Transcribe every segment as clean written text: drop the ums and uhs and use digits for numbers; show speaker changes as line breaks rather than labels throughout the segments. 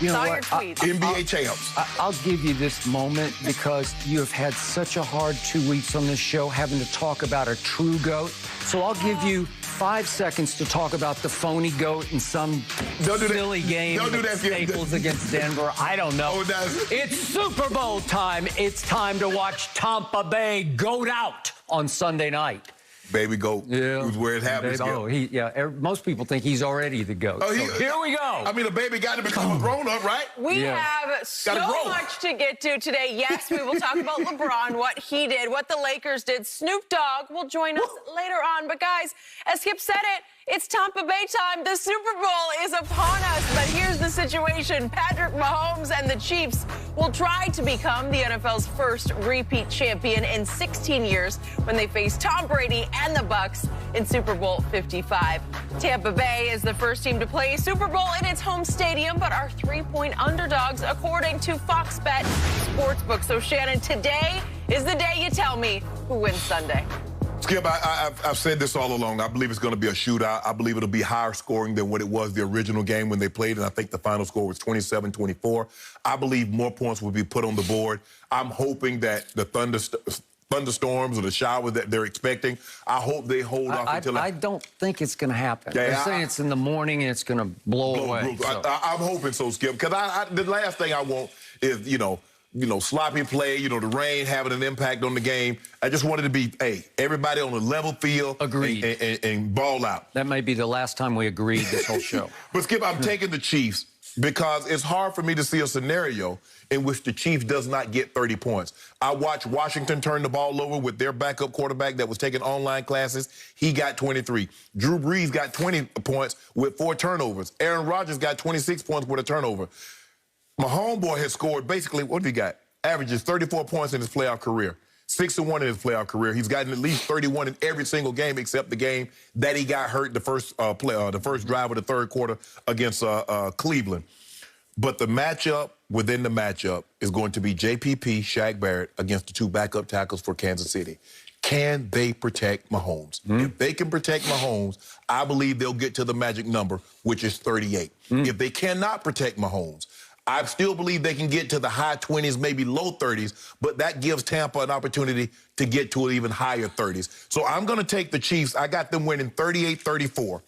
You know
Saw
what?
your tweets.
NBA champs.
I'll give you this moment because you have had such a hard 2 weeks on this show having to talk about a true GOAT. So I'll give you 5 seconds to talk about the phony GOAT in some silly game.
Don't do that.
Staples against Denver. I don't know.
Oh,
It's Super Bowl time. It's time to watch Tampa Bay GOAT out on Sunday night.
Baby GOAT.
Yeah.
Where it happens.
Most people think he's already the GOAT.
Oh,
So here we go.
I mean, a baby got to become a grown-up, right?
We have so much to get to today. Yes, we will talk about LeBron, what he did, what the Lakers did. Snoop Dogg will join us later on. But, guys, as Skip said it, it's Tampa Bay time. The Super Bowl is upon us. But here's the situation. Patrick Mahomes and the Chiefs will try to become the NFL's first repeat champion in 16 years when they face Tom Brady and the Bucs in Super Bowl 55. Tampa Bay is the first team to play a Super Bowl in its home stadium, but are 3-point underdogs, according to Fox Bet Sportsbook. So, Shannon, today is the day you tell me who wins Sunday.
Skip, I've said this all along. I believe it's going to be a shootout. I believe it'll be higher scoring than what it was the original game when they played, and I think the final score was 27-24. I believe more points will be put on the board. I'm hoping that the thunderstorms or the shower that they're expecting, I hope they hold off until...
I don't think it's going to happen. They're saying it's in the morning and it's going to blow away.
So. I'm hoping so, Skip, because the last thing I want is, you know, sloppy play, the rain having an impact on the game. I just wanted to be, everybody on a level field.
Agreed.
And ball out.
That may be the last time we agreed this whole show.
But, Skip, I'm taking the Chiefs because it's hard for me to see a scenario in which the Chiefs does not get 30 points. I watched Washington turn the ball over with their backup quarterback that was taking online classes. He got 23. Drew Brees got 20 points with 4 turnovers. Aaron Rodgers got 26 points with a turnover. My homeboy has scored basically, what did he got? Averages 34 points in his playoff career. 6-1 in his playoff career. He's gotten at least 31 in every single game except the game that he got hurt the first drive of the third quarter against Cleveland. But the matchup within the matchup is going to be JPP, Shaq Barrett, against the 2 backup tackles for Kansas City. Can they protect Mahomes? If they can protect Mahomes, I believe they'll get to the magic number, which is 38. If they cannot protect Mahomes, I still believe they can get to the high 20s, maybe low 30s, but that gives Tampa an opportunity to get to an even higher 30s. So I'm going to take the Chiefs. I got them winning 38-34,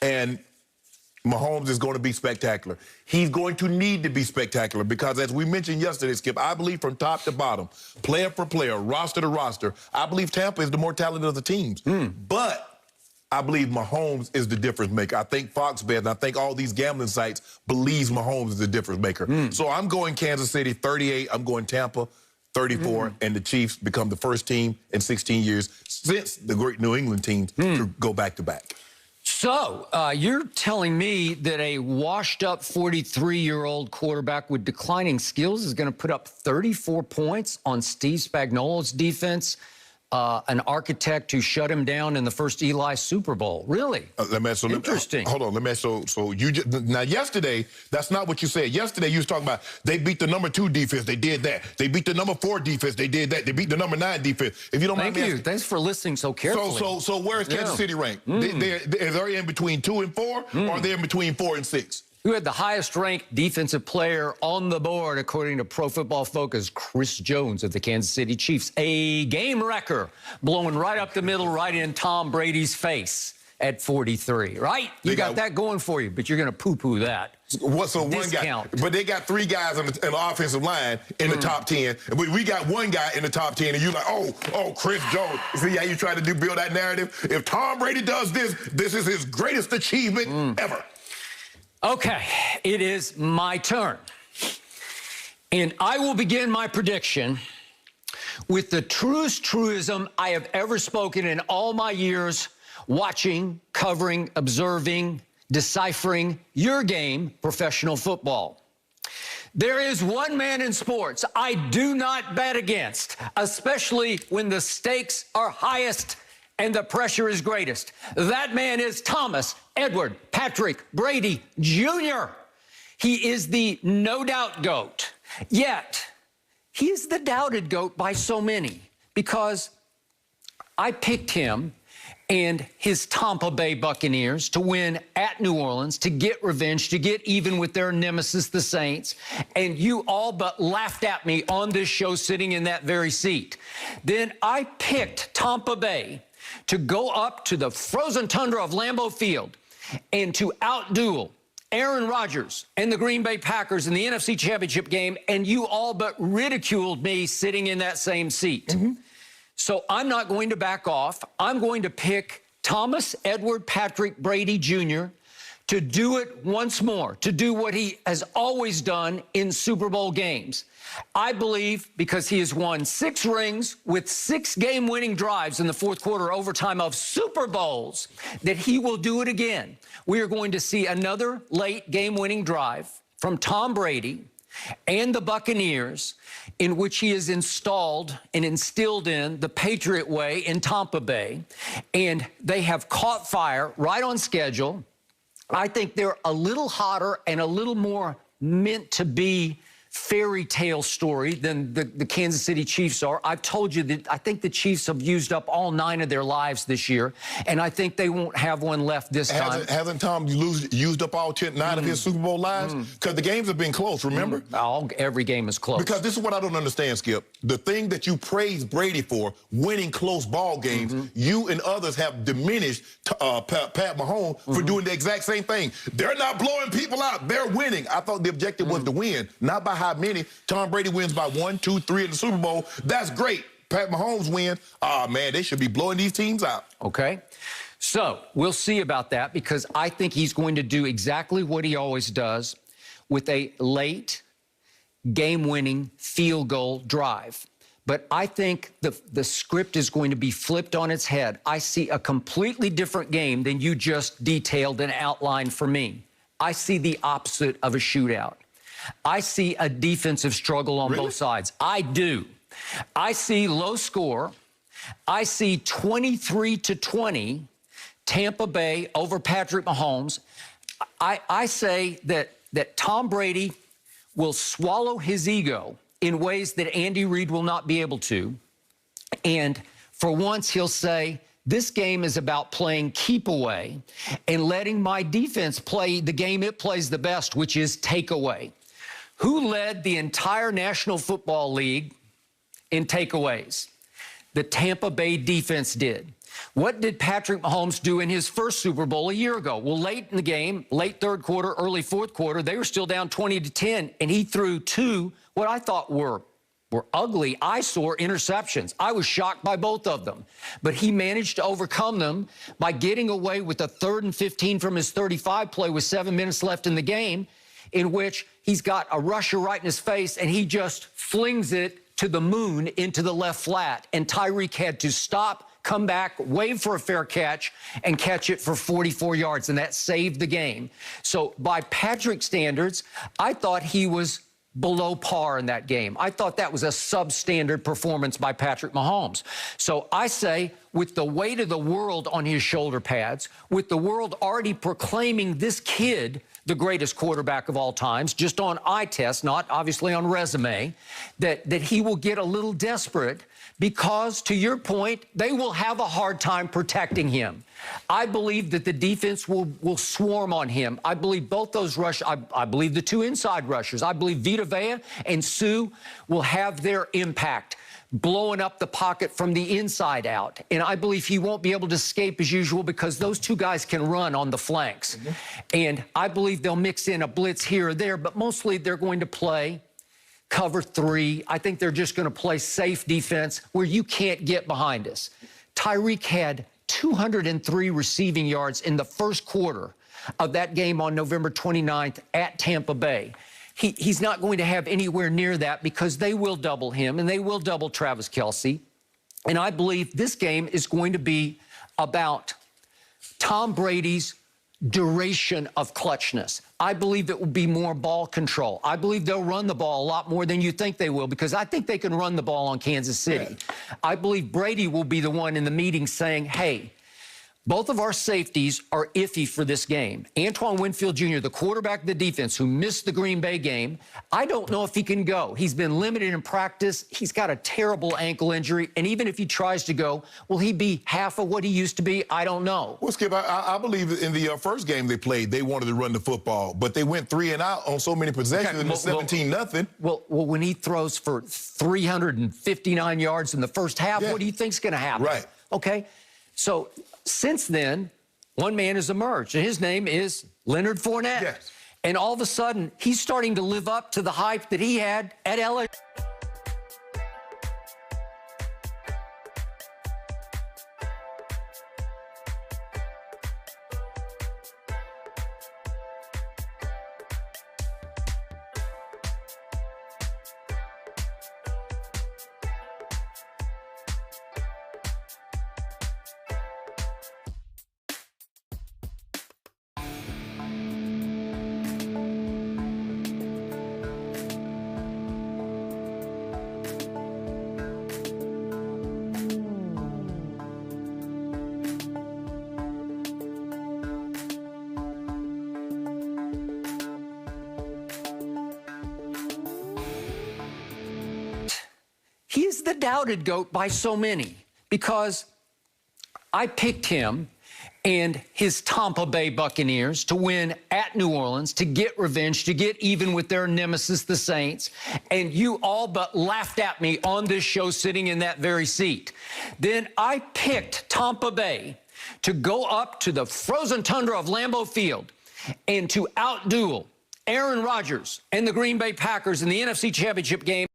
and Mahomes is going to be spectacular. He's going to need to be spectacular because, as we mentioned yesterday, Skip, I believe from top to bottom, player for player, roster to roster, I believe Tampa is the more talented of the teams. But I believe Mahomes is the difference maker. I think Fox Bet and I think all these gambling sites believes Mahomes is the difference maker. So I'm going Kansas City 38. I'm going Tampa 34. And the Chiefs become the first team in 16 years since the great New England teams to go back-to-back.
So you're telling me that a washed-up 43-year-old quarterback with declining skills is going to put up 34 points on Steve Spagnuolo's defense, an architect who shut him down in the first Eli Super Bowl? Really? Interesting.
Hold on. So you just, now yesterday, that's not what you said. Yesterday you was talking about they beat the number 2 defense. They did that. They beat the number 4 defense. They did that. They beat the number 9 defense. If you don't mind me asking,
Thanks for listening so carefully.
So where is Kansas City ranked? They're in between 2 and 4, or are they in between 4 and 6?
Who had the highest-ranked defensive player on the board, according to Pro Football Focus, Chris Jones of the Kansas City Chiefs. A game wrecker, blowing right up the middle, right in Tom Brady's face at 43, right? You got that going for you, but you're going to poo-poo that.
One guy, but they got 3 guys in the offensive line in the top 10. But we got 1 guy in the top 10, and you're like, oh, Chris Jones. See how you try to build that narrative? If Tom Brady does this, this is his greatest achievement ever.
Okay, it is my turn. And I will begin my prediction with the truest truism I have ever spoken in all my years watching, covering, observing, deciphering your game, professional football. There is one man in sports I do not bet against, especially when the stakes are highest and the pressure is greatest. That man is Thomas Edward Patrick Brady Jr. He is the no-doubt GOAT. Yet, he is the doubted GOAT by so many because I picked him and his Tampa Bay Buccaneers to win at New Orleans, to get revenge, to get even with their nemesis, the Saints. And you all but laughed at me on this show sitting in that very seat. Then I picked Tampa Bay to go up to the frozen tundra of Lambeau Field and to outduel Aaron Rodgers and the Green Bay Packers in the NFC Championship game, and you all but ridiculed me sitting in that same seat. So I'm not going to back off. I'm going to pick Thomas Edward Patrick Brady Jr. to do it once more, to do what he has always done in Super Bowl games. I believe because he has won 6 rings with 6 game-winning drives in the fourth quarter overtime of Super Bowls, that he will do it again. We are going to see another late game-winning drive from Tom Brady and the Buccaneers, in which he has installed and instilled in the Patriot way in Tampa Bay, and they have caught fire right on schedule. I think they're a little hotter and a little more meant to be fairy tale story than the Kansas City Chiefs are. I've told you that I think the Chiefs have used up all 9 of their lives this year, and I think they won't have one left this time.
Hasn't Tom used up all 9 of his Super Bowl lives? Because the games have been close, remember?
Every game is close.
Because this is what I don't understand, Skip. The thing that you praise Brady for, winning close ball games, you and others have diminished Pat Mahomes for doing the exact same thing. They're not blowing people out. They're winning. I thought the objective was to win, not by how many. Tom Brady wins by 1, 2, 3 in the Super Bowl. That's great. Pat Mahomes wins. Man, they should be blowing these teams out.
Okay. So we'll see about that, because I think he's going to do exactly what he always does with a late game-winning field goal drive. But I think the script is going to be flipped on its head. I see a completely different game than you just detailed and outlined for me. I see the opposite of a shootout. I see a defensive struggle on both sides. I do. I see low score. I see 23-20 Tampa Bay over Patrick Mahomes. I say that Tom Brady will swallow his ego in ways that Andy Reid will not be able to. And for once, he'll say, this game is about playing keep away and letting my defense play the game it plays the best, which is takeaway. Who led the entire National Football League in takeaways? The Tampa Bay defense did. What did Patrick Mahomes do in his first Super Bowl a year ago? Well, late in the game, late third quarter, early fourth quarter, they were still down 20-10, and he threw 2 what I thought were ugly, eyesore interceptions. I was shocked by both of them. But he managed to overcome them by getting away with a 3rd and 15 from his 35 play with 7 minutes left in the game, in which he's got a rusher right in his face, and he just flings it to the moon into the left flat. And Tyreek had to stop, come back, wave for a fair catch, and catch it for 44 yards, and that saved the game. So by Patrick standards, I thought he was below par in that game. I thought that was a substandard performance by Patrick Mahomes. So I say, with the weight of the world on his shoulder pads, with the world already proclaiming this kid the greatest quarterback of all times, just on eye test, not obviously on resume, that he will get a little desperate because, to your point, they will have a hard time protecting him. I believe that the defense will swarm on him. I believe both those rushers, I believe the 2 inside rushers, I believe Vita Vea and Sue will have their impact, blowing up the pocket from the inside out. And I believe he won't be able to escape as usual because those 2 guys can run on the flanks. And I believe they'll mix in a blitz here or there, but mostly they're going to play cover 3. I think they're just going to play safe defense where you can't get behind us. Tyreek had 203 receiving yards in the first quarter of that game on November 29th at Tampa Bay. He's not going to have anywhere near that because they will double him and they will double Travis Kelce. And I believe this game is going to be about Tom Brady's duration of clutchness. I believe it will be more ball control. I believe they'll run the ball a lot more than you think they will, because I think they can run the ball on Kansas City. I believe Brady will be the one in the meeting saying, hey, Both of our safeties are iffy for this game. Antoine Winfield Jr., the quarterback of the defense who missed the Green Bay game, I don't know if he can go. He's been limited in practice. He's got a terrible ankle injury. And even if he tries to go, will he be half of what he used to be? I don't know.
Well, Skip, I believe in the first game they played, they wanted to run the football, but they went 3 and out on so many possessions and 17-0.
Well, when he throws for 359 yards in the first half, what do you think's going to happen?
Right.
Okay. So since then, one man has emerged, and his name is Leonard Fournette.
Yes.
And all of a sudden, he's starting to live up to the hype that he had at LSU. He is the doubted GOAT by so many because I picked him and his Tampa Bay Buccaneers to win at New Orleans, to get revenge, to get even with their nemesis, the Saints. And you all but laughed at me on this show sitting in that very seat. Then I picked Tampa Bay to go up to the frozen tundra of Lambeau Field and to outduel Aaron Rodgers and the Green Bay Packers in the NFC Championship game.